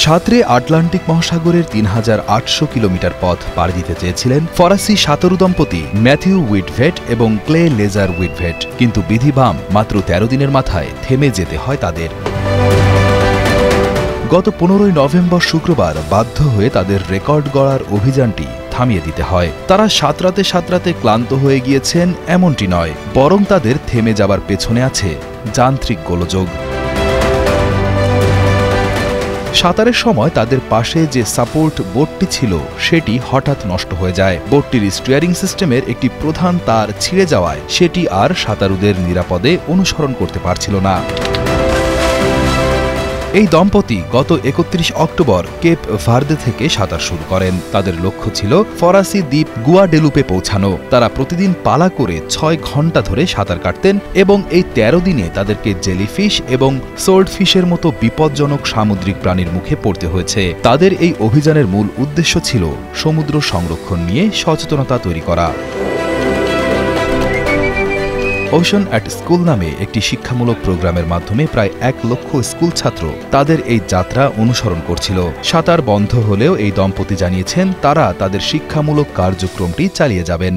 সাঁতরে Atlantic মহাসাগরের ৩,৮০০ kilometre পথ পাড়ি দিতে চেয়েছিলেন ফরাসি সাঁতারু দম্পতি ম্যাথিউ হুইটভেট এবং ক্লে লেজার হুইটভেট, কিন্তু বিধিবাম মাত্র ১৩ দিনের মাথায় থেমে যেতে হয় তাদের। গত ১৫ই নভেম্বর শুক্রবার বাধ্য হয়ে তাদের রেকর্ড গড়ার অভিযানটি থামিয়ে দিতে হয়। তারা সাঁতরাতে ক্লান্ত হয়ে গিয়েছেন এমনটি নয়, বরং তাদের থেমে যাবার পেছনে আছে যান্ত্রিক গোলযোগ। সাঁতারের সময় তাদের পাশে যে সাপোর্ট বোটটি ছিল সেটি হঠাৎ নষ্ট হয়ে যায়। বোটটির স্টিয়ারিং সিস্টেমের একটি প্রধান তার ছিঁড়ে যাওয়ায় সেটি আর সাঁতারুদের নিরাপদে অনুসরণ করতে পারছিল না। এই দম্পতি গত ৩১ অক্টোবর কেপ ভার্দে থেকে সাঁতার শুরু করেন। তাদের লক্ষ্য ছিল ফরাসি দ্বীপ গুয়াডেলুপে পৌঁছানো। তারা প্রতিদিন পালা করে ৬ ঘণ্টা ধরে সাঁতার কাটতেন এবং এই ১৩ দিনে তাদেরকে জেলিফিশ এবং সোল্ডফিশের মতো বিপজ্জনক সামুদ্রিক প্রাণীর মুখে পড়তে হয়েছে। তাদের এই অভিযানের মূল উদ্দেশ্য ছিল সমুদ্র সংরক্ষণ নিয়ে সচেতনতা তৈরি করা। ওশান অ্যাট স্কুল নামে একটি শিক্ষামূলক প্রোগ্রামের মাধ্যমে প্রায় ১ লক্ষ স্কুল ছাত্র তাদের এই যাত্রা অনুসরণ করছিল। সাঁতার বন্ধ হলেও এই দম্পতি জানিয়েছেন তারা তাদের শিক্ষামূলক কার্যক্রমটি চালিয়ে যাবেন।